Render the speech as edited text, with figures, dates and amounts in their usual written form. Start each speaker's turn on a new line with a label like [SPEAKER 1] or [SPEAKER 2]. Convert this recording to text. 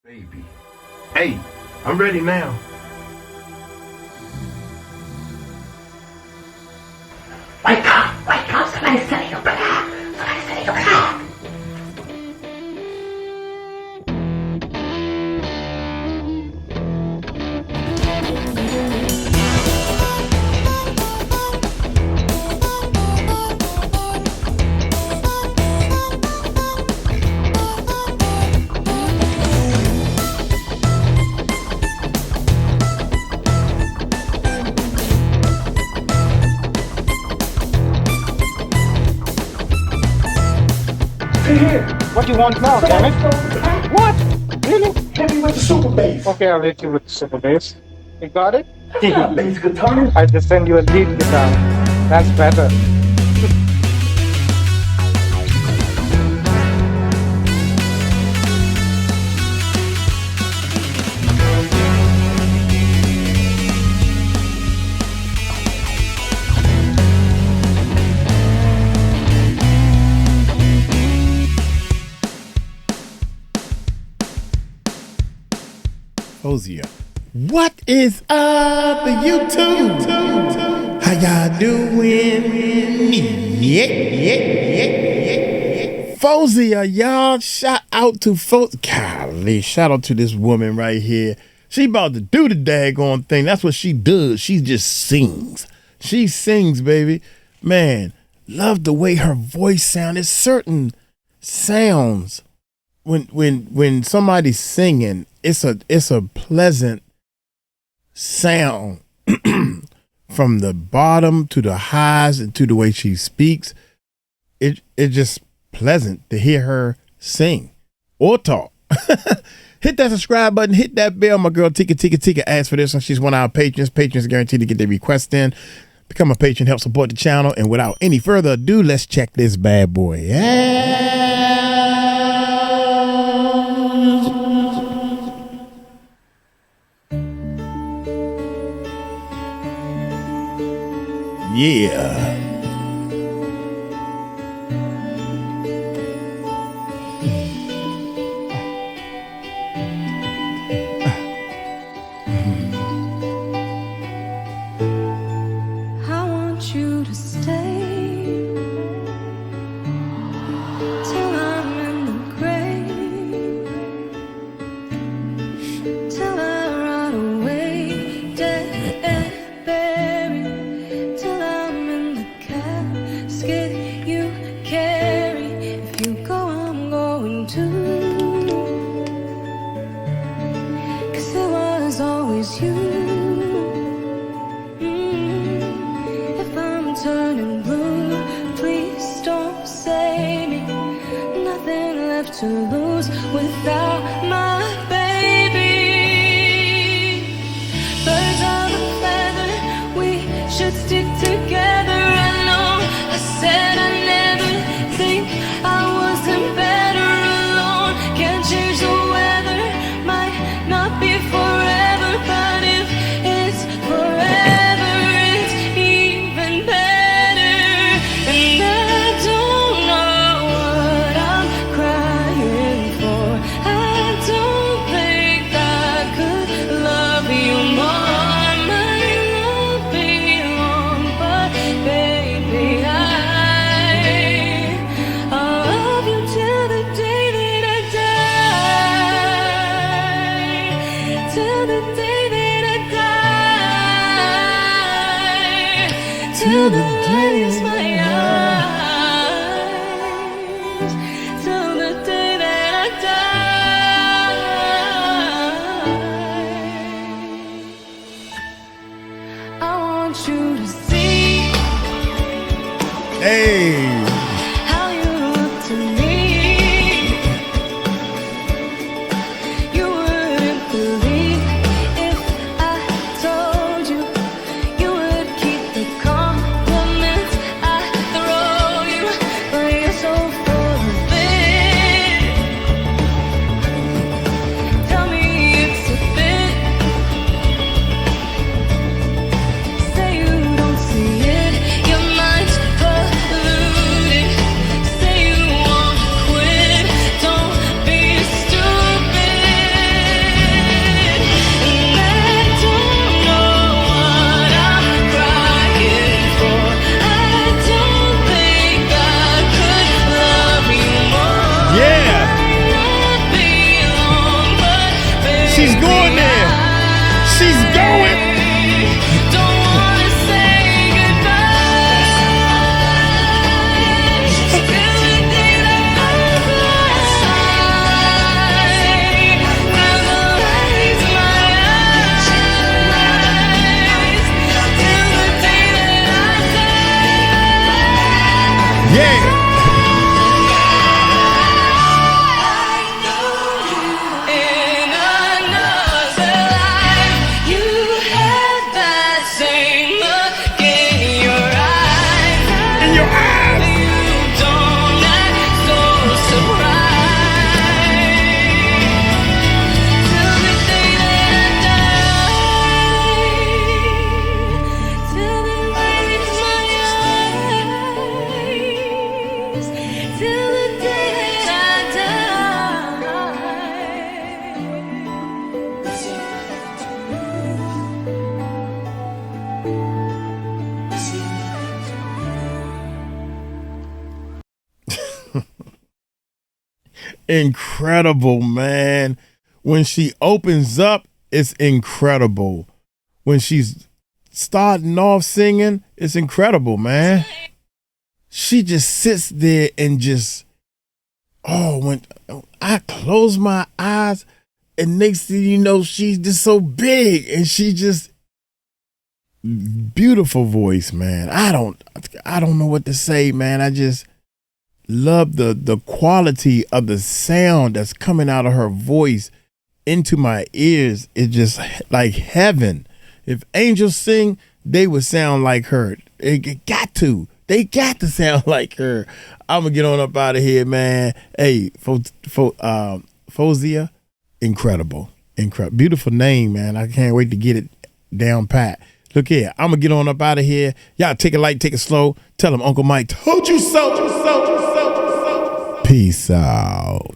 [SPEAKER 1] Baby. Hey, I'm ready now. Wake up, somebody's setting your blood. Somebody's setting your blood.
[SPEAKER 2] What do you want now, damn it? What? Really?
[SPEAKER 1] Hit me with the super bass.
[SPEAKER 2] Okay, I'll hit you with the super bass. You got it?
[SPEAKER 1] Yeah, bass guitar.
[SPEAKER 2] I just send you a lead guitar. That's better.
[SPEAKER 3] Faouzia. What is up, YouTube? How y'all doing? Yeah. Faouzia, y'all. Shout out to Golly, shout out to this woman right here. She about to do the daggone thing. That's what she does. She just sings. She sings, baby. Man, love the way her voice sounds. There's certain sounds when somebody's singing. It's a pleasant sound from the bottom to the highs and to the way she speaks. It's just pleasant to hear her sing or talk. Hit that subscribe button, hit that bell. My girl Tika asked for this, and she's one of our patrons. Patrons are guaranteed to get their request in. Become a patron, help support the channel. And without any further ado, let's check this bad boy out. Yeah.
[SPEAKER 4] I want you to stay till I'm in the grave, till I rot away, dead, buried, till I'm in the casket you carry. If you go, I'm going too, 'cause it was always you. Turning blue, please don't save me. Nothing left to lose without my baby. Birds of a feather, we should stick together. I know I said I never think I wasn't better alone. Can't change the weather, might not be forever, but if it's forever, it's even better. Till the day is my eyes, till the day that I die. I want you to see
[SPEAKER 3] Hey.
[SPEAKER 4] how you look to me. You wouldn't believe if I told you. You would keep the compliments I throw
[SPEAKER 3] She's going.
[SPEAKER 4] Don't wanna say goodbye till the day that I fly, till the lights in my eyes, till the day that I die.
[SPEAKER 3] Yeah.
[SPEAKER 4] In another life, you had that same look in your eyes.
[SPEAKER 3] In your eyes.
[SPEAKER 4] You don't act so surprised till the day that I die, till the light is my eyes, till the day that I die.
[SPEAKER 3] Incredible, man. When she opens up, it's incredible. When she's starting off singing, it's incredible, man. She just sits there and just, oh, when I close my eyes, and next thing you know, she's just so big, and she just beautiful voice, man. I don't know what to say, man. I just love the quality of the sound that's coming out of her voice into my ears. It's just like heaven. If angels sing, they would sound like her. They got to sound like her. I'm gonna get on up out of here, man. Hey, Faouzia, incredible, beautiful name, man. I can't wait to get it down pat. Look here, I'm gonna get on up out of here. Y'all take it light, take it slow. Tell them Uncle Mike told you so. Peace out.